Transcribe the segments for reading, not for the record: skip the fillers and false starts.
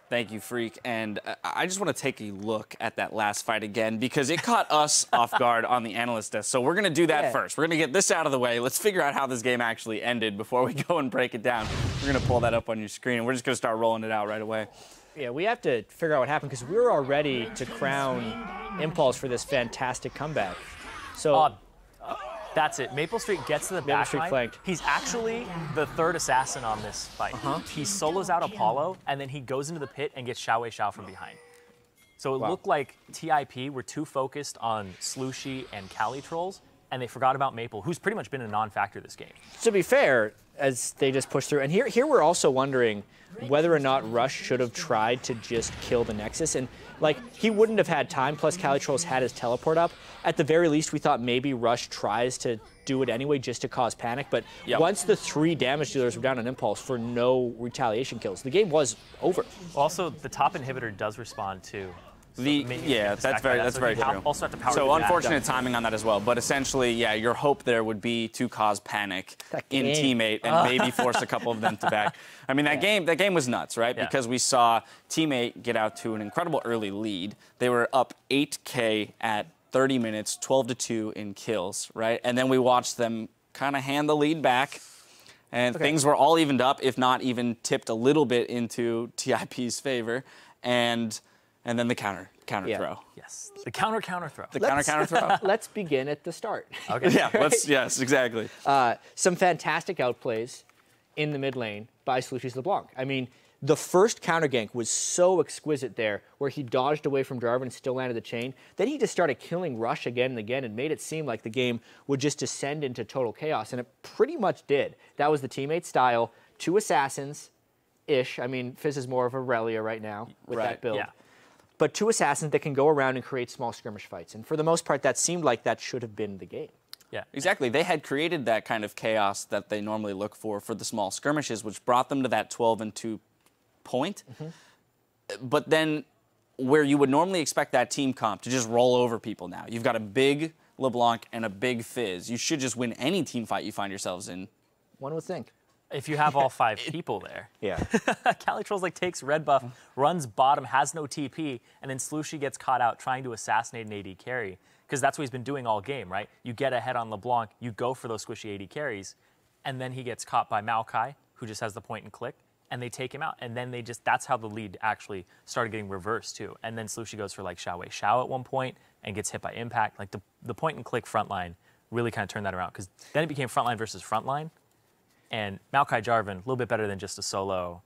Thank you, Freak. And I just want to take a look at that last fight again because it caught us off guard on the analyst desk. So we're going to do that first. We're going to get this out of the way. Let's figure out how this game actually ended before we go and break it down. We're going to pull that up on your screen, and we're just going to start rolling it out right away. Yeah, we have to figure out what happened because we were all ready to crown Impulse for this fantastic comeback. So that's it. Maple Street gets to the back line. Flanked. He's actually the third assassin on this fight. He solos out Apollo, and then he goes into the pit and gets Xiao Wei Xiao from behind. So it looked like TIP were too focused on Slushy and Cali Trolls, and they forgot about Maple, who's pretty much been a non-factor this game. To be fair, as they just pushed through, and here we're also wondering whether or not Rush should have tried to just kill the Nexus. And like, he wouldn't have had time, plus Cali Trolls had his teleport up. At the very least, we thought maybe Rush tries to do it anyway just to cause panic. But once the 3 damage dealers were down on Impulse for no retaliation kills, the game was over. Also, the top inhibitor does respond too. That's very true. Also have to power so unfortunate timing on that as well. But essentially, yeah, your hope there would be to cause panic in teammate and maybe force a couple of them to back. I mean, that game was nuts, right? Because we saw teammate get out to an incredible early lead. They were up 8K at 30 minutes, 12-2 in kills, right? And then we watched them kind of hand the lead back. And things were all evened up, if not even tipped a little bit into TIP's favor. And then the counter throw. Yes, the counter throw. The counter throw. Let's begin at the start. Okay. Yeah, yes, exactly. Some fantastic outplays in the mid lane by Slushy's LeBlanc. I mean, the first counter gank was so exquisite there, where he dodged away from Jarvan and still landed the chain. Then he just started killing Rush again and again and made it seem like the game would just descend into total chaos, and it pretty much did. That was the teammate style. 2 assassins-ish. I mean, Fizz is more of a Relia right now with that build. Yeah. But 2 assassins that can go around and create small skirmish fights. And for the most part, that seemed like that should have been the game. Yeah, exactly. They had created that kind of chaos that they normally look for the small skirmishes, which brought them to that 12-2 point. But then where you would normally expect that team comp to just roll over people now. You've got a big LeBlanc and a big Fizz. You should just win any team fight you find yourselves in. One would think. If you have all 5 people there. Yeah. Cali Trolls takes red buff, runs bottom, has no TP, and then Slushy gets caught out trying to assassinate an AD carry. Because that's what he's been doing all game, right? You get ahead on LeBlanc, you go for those squishy AD carries, and then he gets caught by Maokai, who just has the point and click, and they take him out. And then that's how the lead actually started getting reversed too. And then Slushy goes for like Xiao Wei Xiao at one point and gets hit by impact. Like the point and click frontline really kind of turned that around, because then it became frontline versus frontline. And Maokai Jarvan, a little bit better than just a solo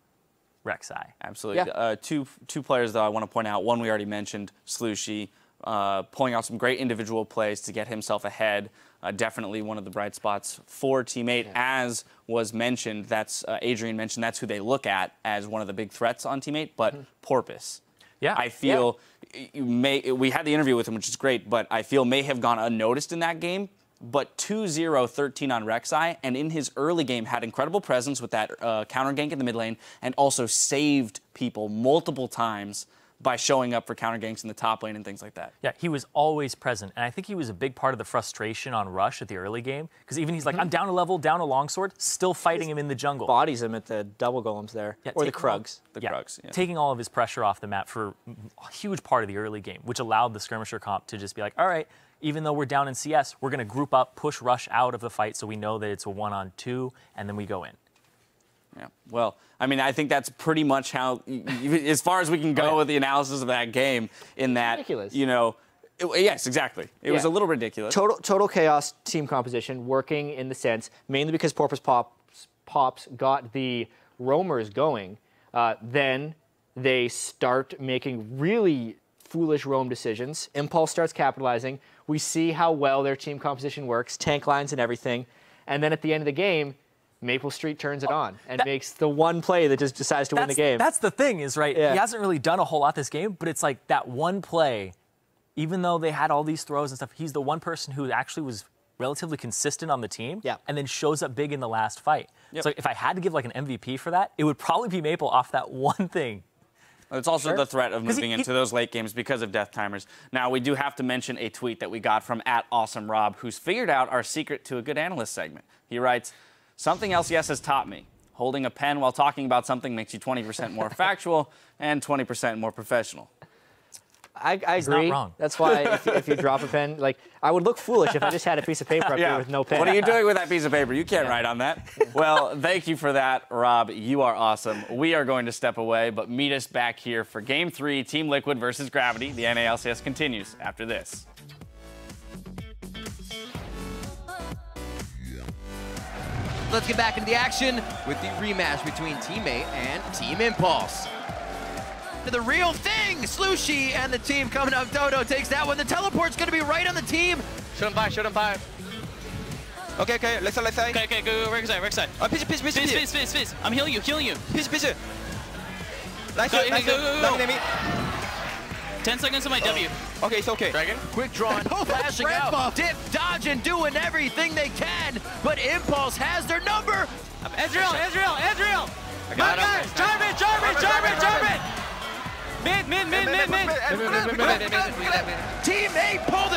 Rek'Sai. Absolutely. Yeah. Two players, though, I want to point out. One we already mentioned, Slushy, pulling out some great individual plays to get himself ahead. Definitely one of the bright spots for teammate. As was mentioned, that's Adrian mentioned, that's who they look at as one of the big threats on teammate, but Porpoise. Yeah. I feel we had the interview with him, which is great, but I feel may have gone unnoticed in that game. But 2-0-13 on Rek'Sai, and in his early game had incredible presence with that counter gank in the mid lane, and also saved people multiple times by showing up for counter ganks in the top lane and things like that. Yeah, he was always present, and I think he was a big part of the frustration on Rush at the early game, because even he's like, I'm down a level, down a longsword, still fighting him in the jungle. Bodies him at the double golems there, or the Krugs. Taking all of his pressure off the map for a huge part of the early game, which allowed the skirmisher comp to just be like, all right, even though we're down in CS, we're going to group up, push Rush out of the fight so we know that it's a 1-on-2, and then we go in. Yeah, well, I mean, I think that's pretty much how, as far as we can go with the analysis of that game, in that, ridiculous. You know, yes, exactly. It was a little ridiculous. Total chaos team composition, working in the sense, mainly because Porpoise Pops got the roamers going. Then they start making really foolish roam decisions. Impulse starts capitalizing. We see how well their team composition works, tank lines and everything. And then at the end of the game, Maple Street turns it on and makes the one play that just decides to win the game. That's the thing is, right, he hasn't really done a whole lot this game, but it's like that one play, even though they had all these throws and stuff, he's the one person who actually was relatively consistent on the team and then shows up big in the last fight. So if I had to give like an MVP for that, it would probably be Maple off that one thing. It's also the threat of moving into those late games because of death timers. Now, we do have to mention a tweet that we got from @AwesomeRob, who's figured out our secret to a good analyst segment. He writes, "Something LCS has taught me. Holding a pen while talking about something makes you 20% more factual and 20% more professional. I agree. Not wrong. That's why if you drop a pen, like, I would look foolish if I just had a piece of paper up there with no pen. What are you doing with that piece of paper? You can't write on that. Well, thank you for that, Rob. You are awesome. We are going to step away, but meet us back here for Game 3, Team Liquid versus Gravity. The NA LCS continues after this. Let's get back into the action with the rematch between Teammate and Team Impulse. To the real thing, Slushy and the team coming up. Dodo takes that one. The teleport's gonna be right on the team. Shouldn't buy. Okay, left side. Okay, go, right side. Piss. I'm healing you. Piss. Nice. Go. 10 seconds on my W. Okay, it's okay. Dragon. Quick draw and flashing out. Dip, dodging, doing everything they can, but Impulse has their number. Ezreal. I got him. Jarvan. Mid. Teammate pulled